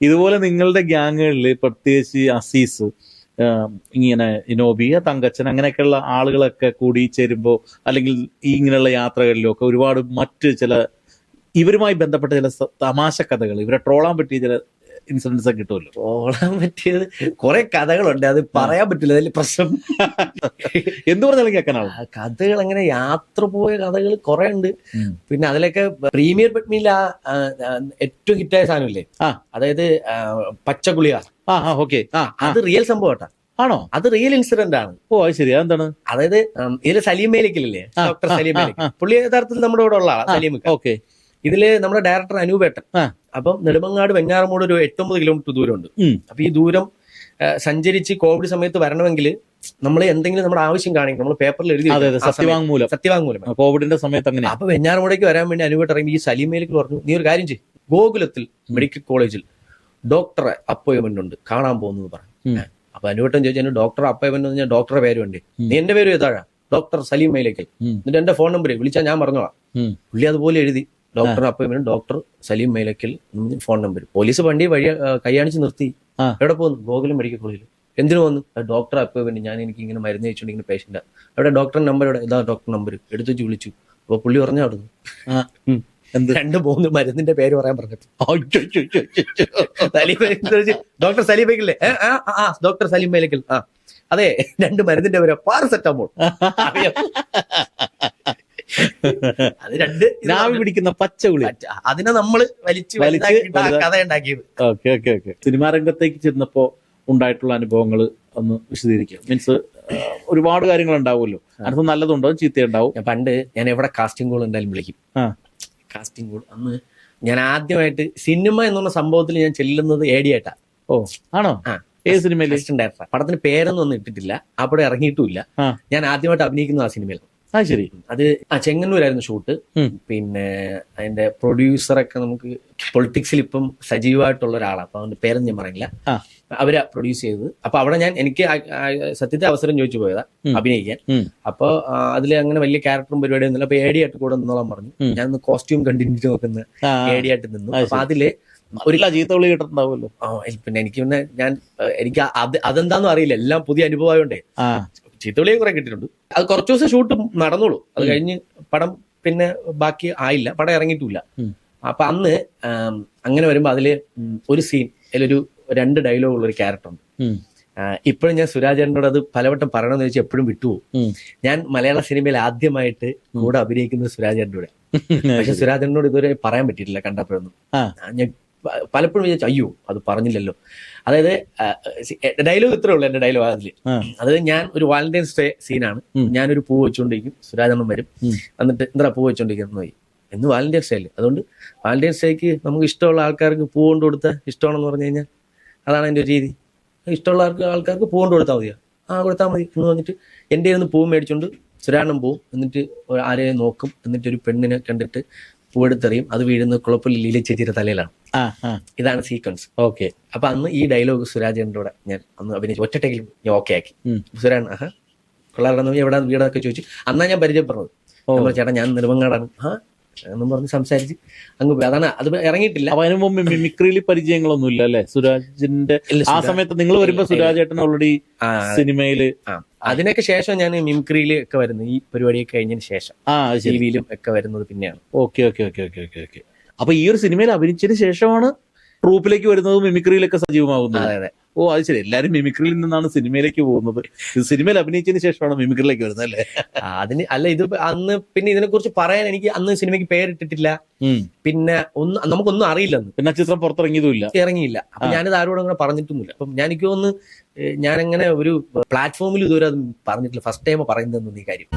ഇതുപോലെ നിങ്ങളുടെ ഗ്യാങ്ങുകളിൽ പ്രത്യേകിച്ച് അസീസ്, ഇങ്ങനെ നോബി, തങ്കച്ചൻ അങ്ങനെയൊക്കെയുള്ള ആളുകളൊക്കെ കൂടി ചേരുമ്പോൾ അല്ലെങ്കിൽ ഈ ഇങ്ങനെയുള്ള യാത്രകളിലും ഒക്കെ ഒരുപാട് മറ്റ് ചില ഇവരുമായി ബന്ധപ്പെട്ട ചില തമാശ കഥകൾ, ഇവരെ ട്രോളാൻ പറ്റിയ ചില ഇൻസിഡൻസ് ഒക്കെ കിട്ടുമല്ലോ. ട്രോളാൻ പറ്റിയത് കുറെ കഥകളുണ്ട്, അത് പറയാൻ പറ്റില്ല, അതിൽ പ്രശ്നം. എന്ത് പറഞ്ഞാലും കേൾക്കാനാവും. കഥകൾ അങ്ങനെ യാത്ര പോയ കഥകൾ കുറെ ഉണ്ട്. പിന്നെ അതിലൊക്കെ പ്രീമിയർ ബെഡ്മിയിൽ ഏറ്റവും ഹിറ്റായ സാധനമില്ലേ, അതായത് പച്ചഗുളിക. ഓക്കെ, അത് റിയൽ സംഭവം കേട്ടാ. ആണോ? അത് റിയൽ ഇൻസിഡന്റ് ആണ്. ഓ അത് ശരി. അതെന്താണ്? അതായത് ഇതില് സലീം മേലിക്കലില്ലേ, ഡോക്ടർ സലീം മേലിക്കൽ, പുള്ളി യഥാർത്ഥത്തിൽ നമ്മുടെ ഇവിടെ ഉള്ള ആളാണ് സലീം. ഓക്കെ. ഇതില് നമ്മുടെ ഡയറക്ടർ അനൂപേട്ടൻ. അപ്പം നെടുമങ്ങാട് വെഞ്ഞാറമൂട് ഒരു 8-9 കിലോമീറ്റർ ദൂരമുണ്ട്. അപ്പൊ ഈ ദൂരം സഞ്ചരിച്ച് കോവിഡ് സമയത്ത് വരണമെങ്കിൽ നമ്മൾ എന്തെങ്കിലും നമ്മുടെ ആവശ്യം കാണിക്കും, നമ്മൾ പേപ്പറിൽ എഴുതി സത്യവാങ്മൂലം കോവിഡിന്റെ സമയത്ത് അങ്ങനെ. അപ്പൊ വെഞ്ഞാറമൂടേക്ക് വരാൻ വേണ്ടി അനൂപേട്ടൻ ഇറങ്ങി ഈ സലീം മേലിക്കൽ പറഞ്ഞു, നീ ഒരു കാര്യം ചെയ്യും, ഗോകുലത്തിൽ മെഡിക്കൽ കോളേജിൽ ഡോക്ടറെ അപ്പോയിന്റ്മെന്റ് ഉണ്ട്, കാണാൻ പോകുന്നു പറഞ്ഞു. അപ്പൊ അനൂപേട്ടൻ ചോദിച്ചു, ഡോക്ടർ അപ്പോയിന്റ്മെന്റ് ഞാൻ ഡോക്ടറെ പേര് വേണ്ടി, നീ എന്റെ പേര് ഏതാഴാ, ഡോക്ടർ സലീം മേലിക്കൽ, എന്നിട്ട് എന്റെ ഫോൺ നമ്പർ വിളിച്ചാൽ ഞാൻ പറഞ്ഞോളാം. പുള്ളി അതുപോലെ എഴുതി, doctor appointment doctor Saleem Melakkal, phone number. Police വണ്ടി വഴി കൈയാണിച്ച് നിർത്തി. എവിടെ പോകുന്നു? ഗോകുലം മെഡിക്കൽ കോളേജിൽ. എന്തിനു വന്നു? ഡോക്ടർ അപ്പോയിന്റ്മെന്റ്, ഞാൻ എനിക്ക് ഇങ്ങനെ മരുന്ന് കഴിച്ചുകൊണ്ടിരിക്കുന്ന പേഷ്യന്റാ. അവിടെ ഡോക്ടറിന്റെ നമ്പർ എവിടെ? ഇതാ ഡോക്ടർ നമ്പർ. എടുത്തു വെച്ച് വിളിച്ചു. അപ്പൊ പുള്ളി പറഞ്ഞു അവിടുന്ന് 2-3 മരുന്നിന്റെ പേര് പറയാൻ പറഞ്ഞു. ഡോക്ടർ സലീം മേലക്കല്ലേ? ഡോക്ടർ സലീം മേലക്കൽ. അതെ, 2 മരുന്നിന്റെ പേര് പാരസെറ്റമോൾ. അത് 2 നാവി പിടിക്കുന്ന പച്ചഗുളി. അതിനെ നമ്മള് വലിച്ച് കഥ ഉണ്ടാക്കിയത്. Okay okay okay. സിനിമാ രംഗത്തേക്ക് ചെന്നപ്പോ ഉണ്ടായിട്ടുള്ള അനുഭവങ്ങൾ ഒന്ന് വിശദീകരിക്കുക. മീൻസ് ഒരുപാട് കാര്യങ്ങൾ ഉണ്ടാവുമല്ലോ, അതിനകത്ത് നല്ലതുണ്ടോ ചീത്തയുണ്ടാവും. പണ്ട് ഞാൻ എവിടെ കാസ്റ്റിംഗ് കോൾ എന്തായാലും വിളിക്കും. കാസ്റ്റിംഗ് കോൾ അന്ന് ഞാൻ ആദ്യമായിട്ട് സിനിമ എന്നുള്ള സംഭവത്തിൽ ഞാൻ ചെല്ലുന്നത് ഏടിയായിട്ടാ. ഓ ആണോ? ഏത് സിനിമയിൽ? ഡയറക്ടർ. പടത്തിന് പേരൊന്നും ഒന്നും ഇട്ടിട്ടില്ല, അവിടെ ഇറങ്ങിയിട്ടുമില്ല. ഞാൻ ആദ്യമായിട്ട് അഭിനയിക്കുന്നത് ആ സിനിമയിൽ. ശരി. അത് ചെങ്ങന്നൂരായിരുന്നു ഷൂട്ട്. പിന്നെ അതിന്റെ പ്രൊഡ്യൂസറൊക്കെ നമുക്ക് പൊളിറ്റിക്സിൽ ഇപ്പം സജീവമായിട്ടുള്ള ഒരാളാണ്, അപ്പൊ അവന്റെ പേരൊന്നും ഞാൻ പറയില്ല. അവരാ പ്രൊഡ്യൂസ് ചെയ്തത്. അപ്പൊ അവിടെ എനിക്ക് സത്യത്തെ അവസരം ചോദിച്ചു പോയതാ അഭിനയിക്കാൻ. അപ്പൊ അതില് അങ്ങനെ വലിയ ക്യാരക്ടറും പരിപാടിയും ഒന്നുമില്ല. അപ്പൊ ഏടിയായിട്ട് കൂടെ നിന്നോളാൻ പറഞ്ഞു. ഞാൻ കോസ്റ്റ്യൂം കണ്ടിന്യൂ നോക്കുന്ന ഏടിയായിട്ട് നിന്നു. അപ്പൊ അതില് ഒരു ചീത്തവിളി കിട്ടുന്നുണ്ടാവുമല്ലോ. പിന്നെ എനിക്ക് അതെന്താന്നും അറിയില്ല, എല്ലാം പുതിയ അനുഭവമായോണ്ടേ ചീത്തവിളിയും കുറെ കിട്ടിയിട്ടുണ്ട്. അത് കുറച്ചു ദിവസം ഷൂട്ട് നടന്നോളൂ, അത് കഴിഞ്ഞ് പടം പിന്നെ ബാക്കി ആയില്ല, പടം ഇറങ്ങിയിട്ടില്ല. അപ്പൊ അന്ന് അങ്ങനെ വരുമ്പോ അതില് ഒരു സീൻ, അതിലൊരു 2 ഡയലോഗുള്ള ഒരു ക്യാരക്ടർ ഉണ്ട്. ഇപ്പോഴും ഞാൻ സുരാജേട്ടനോട് അത് പലവട്ടം പറയണമെന്ന് വെച്ചാൽ എപ്പോഴും വിട്ടുപോകും. ഞാൻ മലയാള സിനിമയിൽ ആദ്യമായിട്ട് കൂടെ അഭിനയിക്കുന്നത് സുരാജേട്ടൻ്റെ കൂടെ. പക്ഷെ സുരാജേട്ടനോട് ഇതുവരെ പറയാൻ പറ്റിയിട്ടില്ല കണ്ടപ്പോഴൊന്നും. ഞാൻ പലപ്പോഴും വിചാരിച്ചു അയ്യോ അത് പറഞ്ഞില്ലല്ലോ. അതായത് ഡയലോഗ് ഇത്രേ ഉള്ളൂ എന്റെ ഡയലോഗ് അതില്. അതായത് ഞാൻ ഒരു വാലന്റൈൻസ് ഡേ സീനാണ്, ഞാനൊരു പൂ വെച്ചുകൊണ്ടിരിക്കും, സുരാജണ്ണൻ വരും, എന്നിട്ട് എന്താ പൂ വെച്ചോണ്ടിരിക്കുന്നു പോയി എന്ന് വാലന്റൈൻസ് ഡേ അല്ലേ, അതുകൊണ്ട് വാലന്റൈൻസ് ഡേക്ക് നമുക്ക് ഇഷ്ടമുള്ള ആൾക്കാർക്ക് പൂ കൊണ്ട് കൊടുത്താൽ ഇഷ്ടമാണെന്ന് പറഞ്ഞു കഴിഞ്ഞാൽ അതാണ് എൻ്റെ ഒരു രീതി. ഇഷ്ടമുള്ള ആൾക്കാർക്ക് പൂ കൊണ്ട് കൊടുത്താൽ മതിയോ? കൊടുത്താൽ മതി എന്ന് പറഞ്ഞിട്ട് എൻ്റെ നിന്ന് പൂ മേടിച്ചോണ്ട് സുരാജണ്ണൻ പോവും, എന്നിട്ട് ആരെയും നോക്കും, എന്നിട്ട് ഒരു പെണ്ണിനെ കണ്ടിട്ട് പൂവെടുത്തെറിയും, അത് വീഴുന്ന കുളപ്പിൽ ലീല ചേച്ചിയുടെ തലയിലാണ്. ഇതാണ് സീക്വൻസ്. ഓക്കെ. അപ്പൊ അന്ന് ഈ ഡയലോഗ് സുരാജേട്ടൻ്റെ കൂടെ ഞാൻ അന്ന് അഭിനയിച്ചു, ഒറ്റയ്ക്കെങ്കിലും ഞാൻ ഓക്കെ ആക്കി. സുരാജ് കൊള്ളാറുണ്ടെന്ന് എവിടെ വീടൊക്കെ ചോദിച്ചു. അന്നാ ഞാൻ പരിചയപ്പെടുന്നത്. ചേട്ടാ ഞാൻ നെടുമങ്ങാടാണ് എന്നും പറഞ്ഞ് സംസാരിച്ച് അങ്ങ് പോയി. അതാണ്, അത് ഇറങ്ങിയിട്ടില്ല. അപ്പൊ അതിന് മുമ്പ് മിമിക്രിയിൽ പരിചയങ്ങളൊന്നും ഇല്ല അല്ലെ സുരാജിന്റെ? ആ സമയത്ത് നിങ്ങൾ വരുമ്പോ സുരാജേട്ടൻ ഓൾറെഡി സിനിമയില്. അതിനൊക്കെ ശേഷം ഞാൻ മിമിക്രിയിൽ ഒക്കെ വരുന്നത്, ഈ പരിപാടിയൊക്കെ കഴിഞ്ഞതിന് ശേഷം ടിവിയിലും ഒക്കെ വരുന്നത് പിന്നെയാണ്. Okay okay okay okay okay okay. അപ്പൊ ഈ ഒരു സിനിമയിൽ അഭിനയിച്ചതിന് ശേഷമാണ് ട്രൂപ്പിലേക്ക് വരുന്നതും മിമിക്രിയിലൊക്കെ സജീവമാകുന്നത്. അതെ. ഓ അത് ശരി. എല്ലാരും മിമിക്രിയിൽ നിന്നാണ് സിനിമയിലേക്ക് പോകുന്നത്. സിനിമയിൽ അഭിനയിച്ചതിന് ശേഷമാണ് മിമിക്രിയിലേക്ക് വരുന്നത് അല്ലേ? ഇത് അന്ന് പിന്നെ ഇതിനെ കുറിച്ച് പറയാൻ എനിക്ക് അന്ന് സിനിമയ്ക്ക് പേരിട്ടിട്ടില്ല, പിന്നെ നമുക്കൊന്നും അറിയില്ല. പിന്നെ ചിത്രം ഇറങ്ങിയില്ല. അപ്പൊ ഞാനിത് ആരോടും അങ്ങനെ പറഞ്ഞിട്ടൊന്നുമില്ല. അപ്പം എനിക്ക് തോന്നുന്നു ഞാനങ്ങനെ ഒരു പ്ലാറ്റ്ഫോമിൽ ഇതുവരെ അത് പറഞ്ഞിട്ടില്ല. ഫസ്റ്റ് ടൈം പറയുന്നതെന്ന് ഈ കാര്യം.